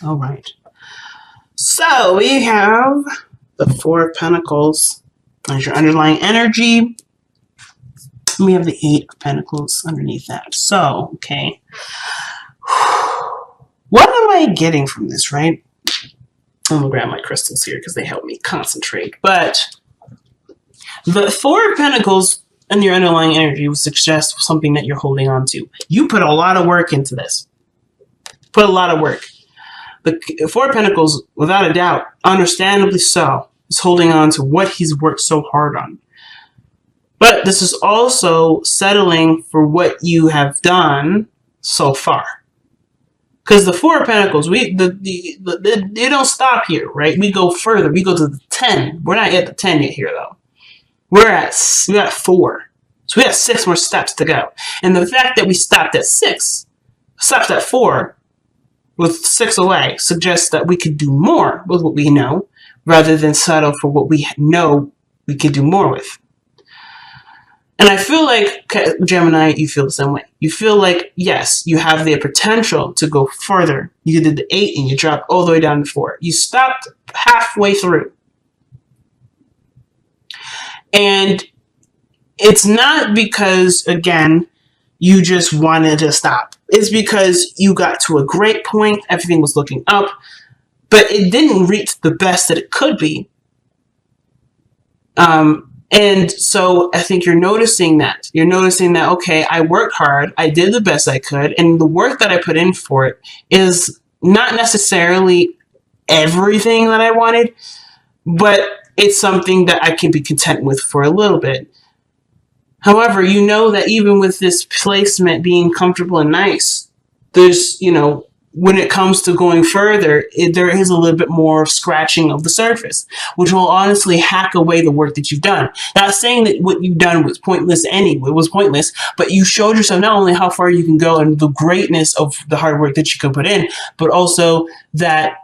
All right. So we have the Four of Pentacles as your underlying energy. We have the Eight of Pentacles underneath that. So, okay. What am I getting from this, right? I'm going to grab my crystals here because they help me concentrate. But the Four of Pentacles and your underlying energy would suggest something that you're holding on to. You put a lot of work into this. Put a lot of work. The Four of Pentacles, without a doubt, understandably so, is holding on to what he's worked so hard on. But this is also settling for what you have done so far. Because the Four of Pentacles, they don't stop here, right? We go further. We go to the 10. We're not at the 10 yet here, though. We got 4. So we got 6 more steps to go. And the fact that we stopped at 4, with 6 away, suggests that we could do more with what we know, rather than settle for what we know we could do more with. And I feel like, Gemini, you feel the same way. You feel like, yes, you have the potential to go further. You did the 8 and you dropped all the way down to 4. You stopped halfway through. And it's not because, again, you just wanted to stop. It's because you got to a great point. Everything was looking up. But it didn't reach the best that it could be. And so I think you're noticing that. You're noticing that, okay, I worked hard. I did the best I could. And the work that I put in for it is not necessarily everything that I wanted, but it's something that I can be content with for a little bit. However, you know that even with this placement being comfortable and nice, there's, when it comes to going further, there is a little bit more scratching of the surface, which will honestly hack away the work that you've done. Not saying that what you've done was pointless anyway, it was pointless, but you showed yourself not only how far you can go and the greatness of the hard work that you can put in, but also that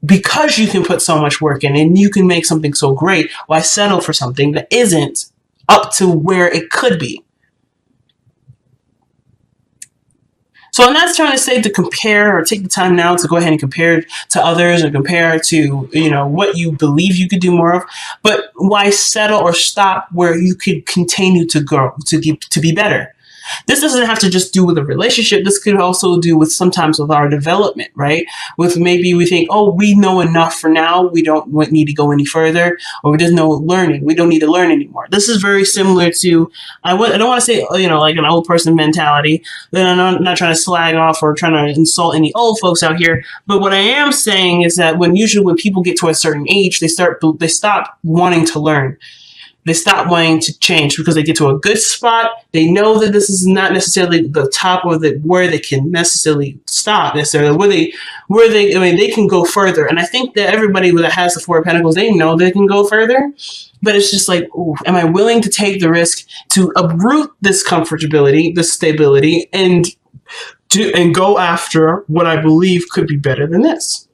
because you can put so much work in and you can make something so great, why settle for something that isn't up to where it could be? So I'm not trying to say to compare or take the time now to go ahead and compare to others or compare to, what you believe you could do more of, but why settle or stop where you could continue to grow, to be better? This doesn't have to just do with a relationship. This could also do with sometimes with our development, right? With maybe we think, oh, we know enough for now. We don't need to go any further, or there's no learning. We don't need to learn anymore. This is very similar to, I don't want to say, like an old person mentality. Then I'm not trying to slag off or trying to insult any old folks out here. But what I am saying is that usually when people get to a certain age, they stop wanting to learn. They stop wanting to change because they get to a good spot. They know that this is not necessarily the top of where they can necessarily stop necessarily. They can go further. And I think that everybody that has the Four of Pentacles, they know they can go further. But it's just like, ooh, am I willing to take the risk to uproot this comfortability, this stability, and go after what I believe could be better than this?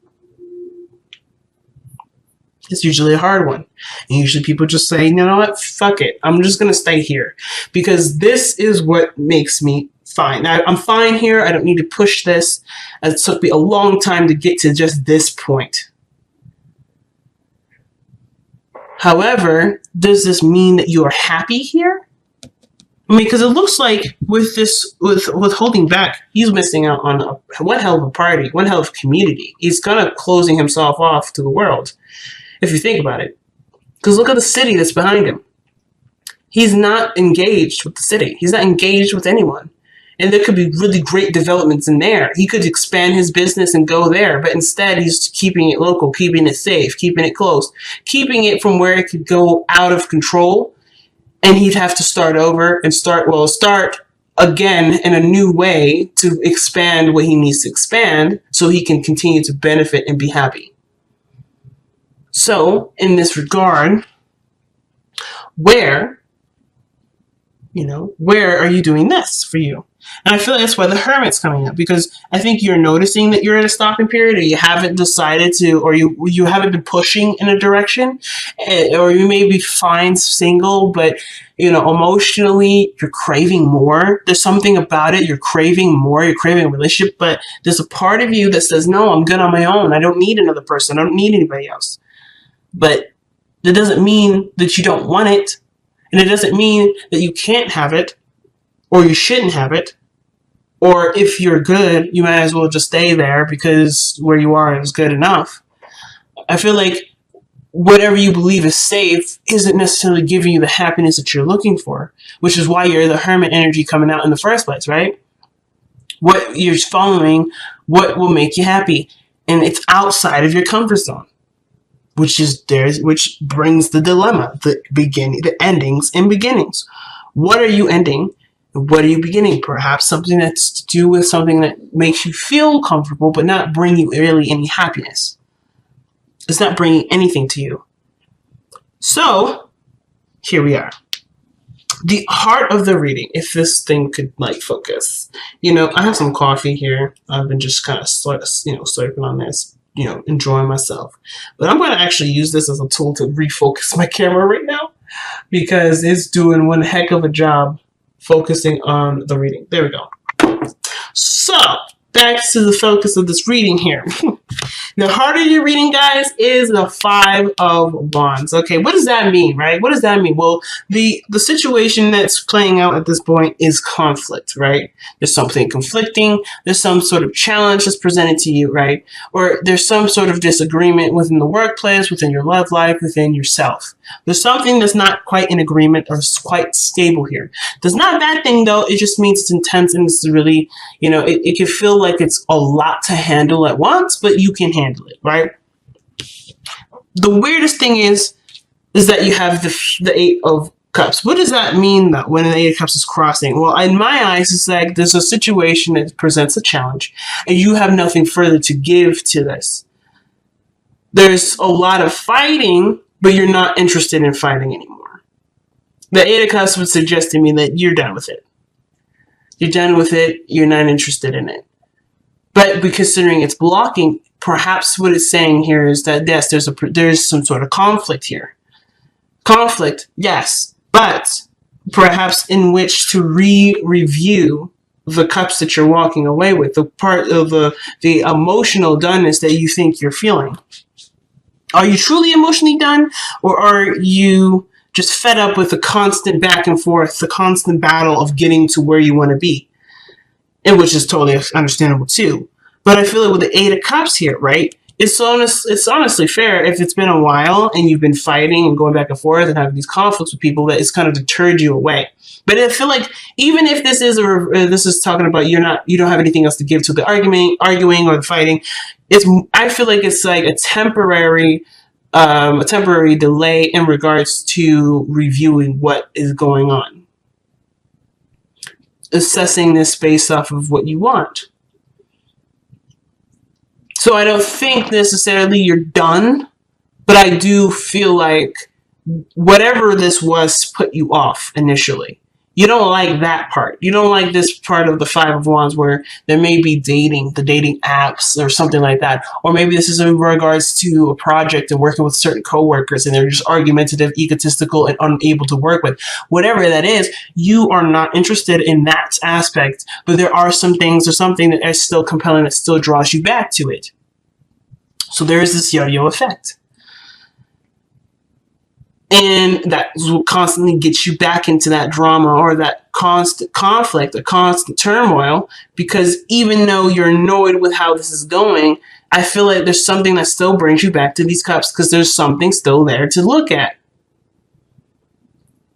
It's usually a hard one. And usually people just say, you know what, fuck it. I'm just going to stay here because this is what makes me fine. I'm fine here. I don't need to push this. It took me a long time to get to just this point. However, does this mean that you are happy here? Because it looks like with holding back, he's missing out on one hell of a party, one hell of a community. He's kind of closing himself off to the world. If you think about it. Because look at the city that's behind him. He's not engaged with the city. He's not engaged with anyone. And there could be really great developments in there. He could expand his business and go there. But instead, he's keeping it local, keeping it safe, keeping it close, keeping it from where it could go out of control. And he'd have to start over and start again in a new way to expand what he needs to expand so he can continue to benefit and be happy. So, in this regard, where are you doing this for you? And I feel like that's why the Hermit's coming up, because I think you're noticing that you're in a stopping period, or you haven't decided to, or you haven't been pushing in a direction, or you may be fine single, but emotionally you're craving more. There's something about it. You're craving more. You're craving a relationship, but there's a part of you that says, no, I'm good on my own. I don't need another person. I don't need anybody else. But that doesn't mean that you don't want it. And it doesn't mean that you can't have it, or you shouldn't have it. Or if you're good, you might as well just stay there because where you are is good enough. I feel like whatever you believe is safe isn't necessarily giving you the happiness that you're looking for, which is why you're the Hermit energy coming out in the first place, right? What you're following, what will make you happy, and it's outside of your comfort zone, which brings the dilemma, the endings and beginnings. What are you ending? What are you beginning? Perhaps something that's to do with something that makes you feel comfortable, but not bring you really any happiness. It's not bringing anything to you. So, here we are. The heart of the reading, if this thing could focus. I have some coffee here. I've been just kind of slurping on this, enjoying myself. But I'm going to actually use this as a tool to refocus my camera right now, because it's doing one heck of a job focusing on the reading. There we go. So, back to the focus of this reading here. The heart of your reading, guys, is the Five of Wands. Okay, what does that mean, right? What does that mean? Well, the situation that's playing out at this point is conflict, right? There's something conflicting. There's some sort of challenge that's presented to you, right? Or there's some sort of disagreement within the workplace, within your love life, within yourself. There's something that's not quite in agreement or quite stable here. That's not a bad thing, though. It just means it's intense and it's really, it can feel like it's a lot to handle at once, but you can handle it, right? The weirdest thing is that you have the Eight of Cups. What does that mean, though, when the Eight of Cups is crossing? Well, in my eyes, it's like there's a situation that presents a challenge, and you have nothing further to give to this. There's a lot of fighting, but you're not interested in fighting anymore. The Eight of Cups would suggest to me that you're done with it. You're done with it. You're not interested in it. But considering it's blocking, perhaps what it's saying here is that, yes, there's some sort of conflict here. Conflict, yes, but perhaps in which to review the cups that you're walking away with, the part of the emotional doneness that you think you're feeling. Are you truly emotionally done, or are you just fed up with the constant back and forth, the constant battle of getting to where you want to be? And which is totally understandable too. But I feel like with the Eight of Cups here, right? It's honestly fair if it's been a while and you've been fighting and going back and forth and having these conflicts with people that it's kind of deterred you away. But I feel like even if this is talking about you don't have anything else to give to the arguing or the fighting, I feel like it's like a temporary delay in regards to reviewing what is going on, assessing this based off of what you want. So I don't think necessarily you're done, but I do feel like whatever this was put you off initially. You don't like that part. You don't like this part of the Five of Wands where there may be the dating apps or something like that. Or maybe this is in regards to a project and working with certain coworkers and they're just argumentative, egotistical, and unable to work with. Whatever that is, you are not interested in that aspect, but there are some things or something that is still compelling that still draws you back to it. So there is this yo-yo effect. And that will constantly get you back into that drama or that constant conflict, the constant turmoil, because even though you're annoyed with how this is going, I feel like there's something that still brings you back to these cups because there's something still there to look at.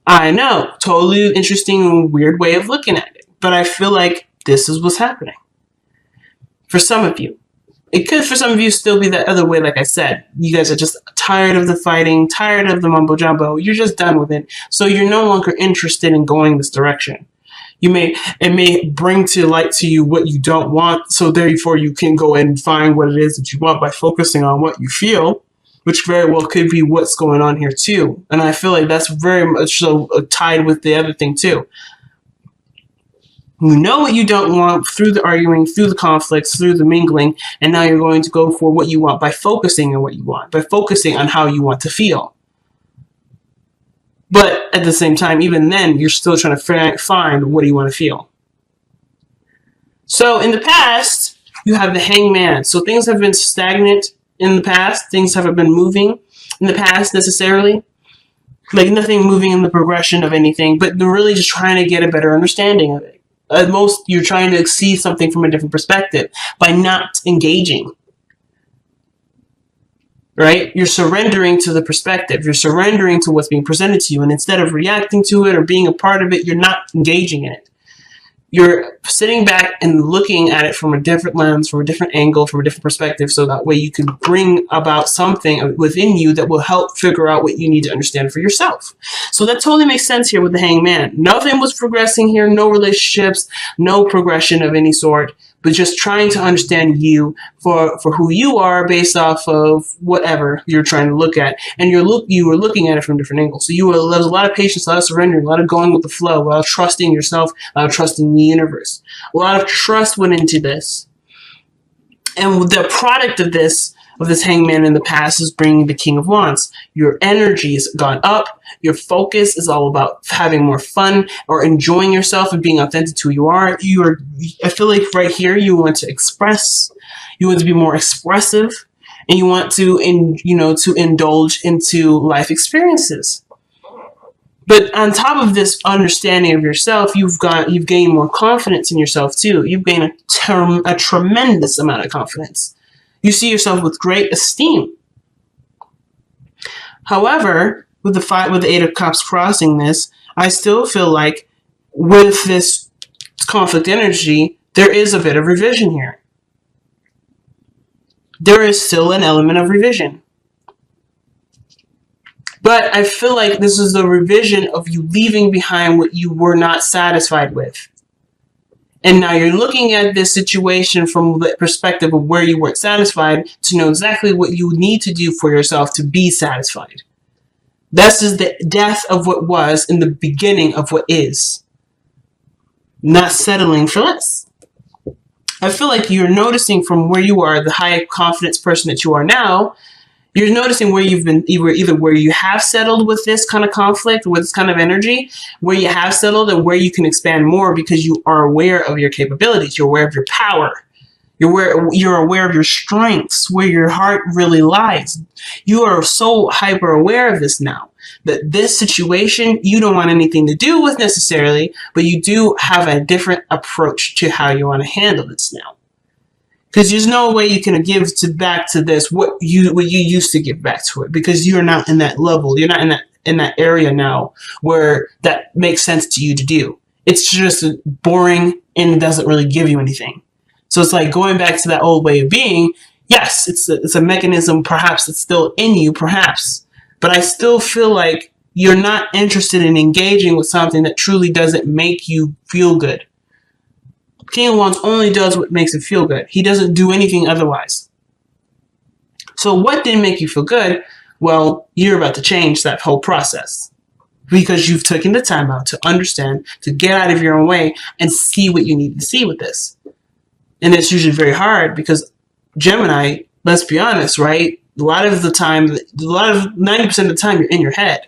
I know, totally interesting and weird way of looking at it, but I feel like this is what's happening. For some of you. It could, for some of you, still be that other way, like I said. You guys are just tired of the fighting, tired of the mumbo-jumbo. You're just done with it. So you're no longer interested in going this direction. It may bring to light to you what you don't want, so therefore you can go and find what it is that you want by focusing on what you feel, which very well could be what's going on here too. And I feel like that's very much so tied with the other thing too. You know what you don't want through the arguing, through the conflicts, through the mingling, and now you're going to go for what you want by focusing on what you want, by focusing on how you want to feel. But at the same time, even then, you're still trying to find what do you want to feel. So in the past, you have the hangman. So things have been stagnant in the past. Things haven't been moving in the past necessarily. Like nothing moving in the progression of anything, but they're really just trying to get a better understanding of it. At most, you're trying to see something from a different perspective by not engaging. Right? You're surrendering to the perspective. You're surrendering to what's being presented to you. And instead of reacting to it or being a part of it, you're not engaging in it. You're sitting back and looking at it from a different lens, from a different angle, from a different perspective, so that way you can bring about something within you that will help figure out what you need to understand for yourself. So that totally makes sense here with the hangman. Nothing was progressing here, no relationships, no progression of any sort, but just trying to understand you for who you are based off of whatever you're trying to look at. And you were looking at it from different angles. So there was a lot of patience, a lot of surrendering, a lot of going with the flow, a lot of trusting yourself, a lot of trusting the universe. A lot of trust went into this. And the product of this hangman in the past is bringing the King of Wands. Your energy has gone up. Your focus is all about having more fun or enjoying yourself and being authentic to who you are. I feel like right here you want to express. You want to be more expressive, and you want to indulge into life experiences. But on top of this understanding of yourself, you've gained more confidence in yourself too. You've gained a tremendous amount of confidence. You see yourself with great esteem. However, with the Eight of Cups crossing this, I still feel like with this conflict energy, there is a bit of revision here. There is still an element of revision. But I feel like this is the revision of you leaving behind what you were not satisfied with. And now you're looking at this situation from the perspective of where you weren't satisfied to know exactly what you need to do for yourself to be satisfied. This is the death of what was in the beginning of what is. Not settling for less. I feel like you're noticing from where you are, the high confidence person that you are now, you're noticing where you've been, either where you have settled with this kind of conflict, with this kind of energy, where you have settled and where you can expand more because you are aware of your capabilities. You're aware of your power. You're aware of your strengths, where your heart really lies. You are so hyper aware of this now that this situation you don't want anything to do with necessarily, but you do have a different approach to how you want to handle this now. Because there's no way you can give back to this what you used to give back to it, because you're not in that level. You're not in that area now where that makes sense to you to do. It's just boring and doesn't really give you anything. So it's like going back to that old way of being. Yes, it's a mechanism. Perhaps it's still in you, perhaps, but I still feel like you're not interested in engaging with something that truly doesn't make you feel good. King of Wands only does what makes it feel good. He doesn't do anything otherwise. So what didn't make you feel good? Well, you're about to change that whole process because you've taken the time out to understand, to get out of your own way and see what you need to see with this. And it's usually very hard because Gemini, let's be honest, right? A lot of 90% of the time, you're in your head.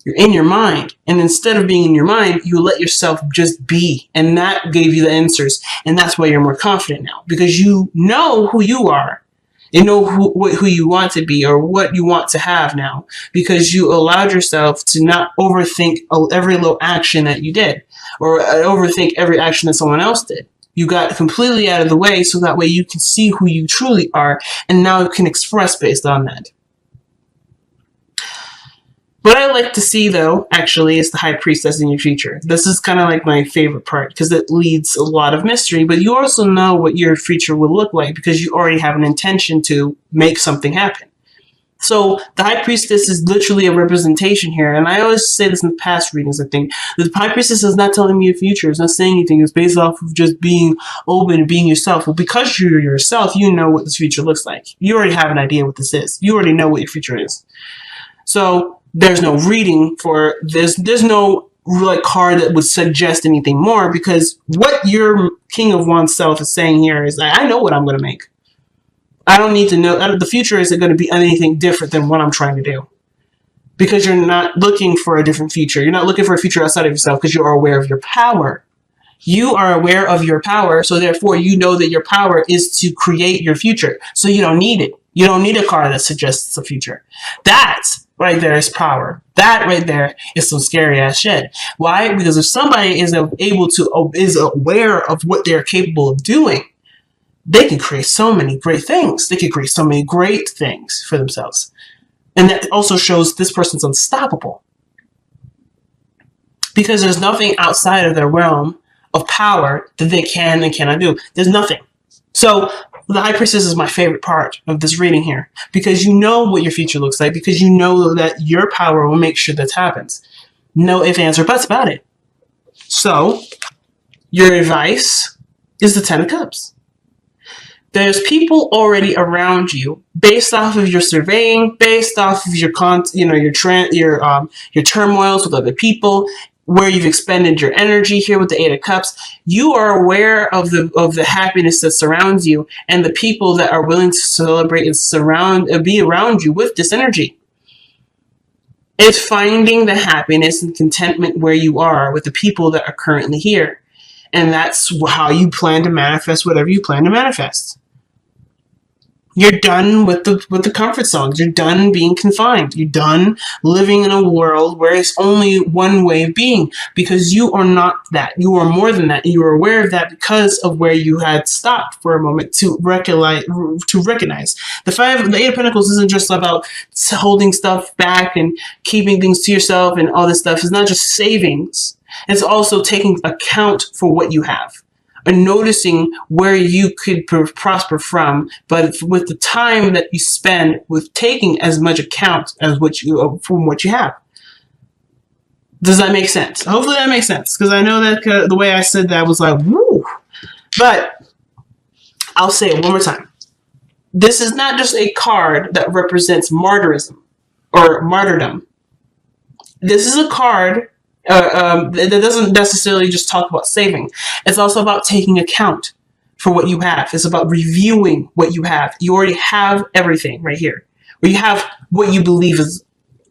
You're in your mind. And instead of being in your mind, you let yourself just be. And that gave you the answers. And that's why you're more confident now. Because you know who you are. You know who you want to be or what you want to have now. Because you allowed yourself to not overthink every little action that you did. Or overthink every action that someone else did. You got completely out of the way so that way you can see who you truly are. And now you can express based on that. What I like to see, though, actually, is the High Priestess in your future. This is kind of like my favorite part because it leads a lot of mystery, but you also know what your future will look like because you already have an intention to make something happen. So the High Priestess is literally a representation here, and I always say this in past readings, I think. The High Priestess is not telling me your future. It's not saying anything. It's based off of just being open and being yourself. Well, because you're yourself, you know what this future looks like. You already have an idea what this is. You already know what your future is. So there's no reading for this. There's no like card that would suggest anything more, because what your King of Wands self is saying here is I know what I'm going to make. I don't need to know. The future isn't going to be anything different than what I'm trying to do. Because you're not looking for a different future. You're not looking for a future outside of yourself because you are aware of your power. You are aware of your power, so therefore you know that your power is to create your future. So you don't need it. You don't need a card that suggests a future. That right there is power. That right there is some scary ass shit. Why? Because if somebody is aware of what they're capable of doing, they can create so many great things. They can create so many great things for themselves. And that also shows this person's unstoppable. Because there's nothing outside of their realm of power that they can and cannot do. There's nothing. So the High Priestess is my favorite part of this reading here. Because you know what your future looks like. Because you know that your power will make sure that happens. No ifs, ands, or buts about it. So your advice is the Ten of Cups. There's people already around you, based off of your surveying, based off of your turmoils with other people, where you've expended your energy here with the Eight of Cups. You are aware of the happiness that surrounds you and the people that are willing to celebrate and be around you with this energy. It's finding the happiness and contentment where you are with the people that are currently here. And that's how you plan to manifest whatever you plan to manifest. You're done with the comfort zones. You're done being confined. You're done living in a world where it's only one way of being, because you are not that. You are more than that. And you are aware of that because of where you had stopped for a moment to recognize. The Eight of Pentacles isn't just about holding stuff back and keeping things to yourself and all this stuff. It's not just savings. It's also taking account for what you have. And noticing where you could prosper from, but with the time that you spend with taking as much account as from what you have. Does that make sense? Hopefully that makes sense, because I know that the way I said that was like, woo. But I'll say it one more time. This is not just a card that represents martyrism or martyrdom. This is a card that doesn't necessarily just talk about saving. It's also about taking account for what you have. It's about reviewing what you have. You already have everything right here. Or you have what you believe is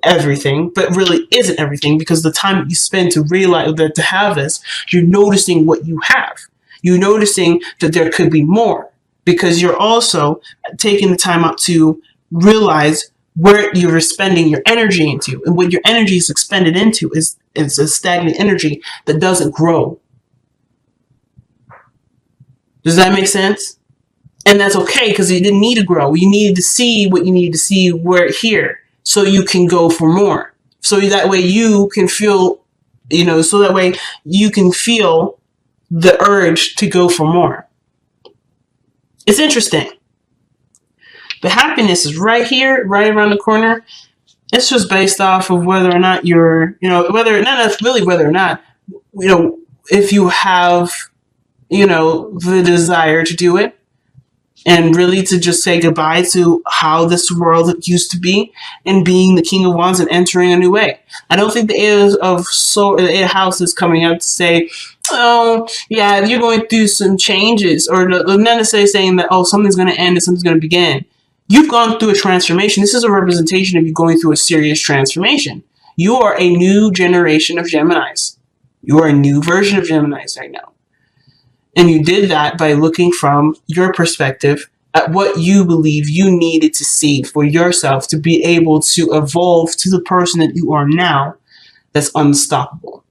everything, but really isn't everything, because the time that you spend to realize that to have this, you're noticing what you have. You're noticing that there could be more, because you're also taking the time out to realize where you're spending your energy into. And what your energy is expended into is a stagnant energy that doesn't grow. Does that make sense? And that's okay, because you didn't need to grow. You needed to see what you needed to see here, so you can go for more. So that way you can feel, so that way you can feel the urge to go for more. It's interesting. The happiness is right here, right around the corner. It's just based off of whether or not you're, if you have, the desire to do it, and really to just say goodbye to how this world used to be, and being the King of Wands and entering a new way. I don't think the Eight of House is coming out to say, oh, yeah, you're going through some changes, or not necessarily saying that, oh, something's going to end and something's going to begin. You've gone through a transformation. This is a representation of you going through a serious transformation. You are a new generation of Geminis. You are a new version of Geminis right now. And you did that by looking from your perspective at what you believe you needed to see for yourself to be able to evolve to the person that you are now that's unstoppable.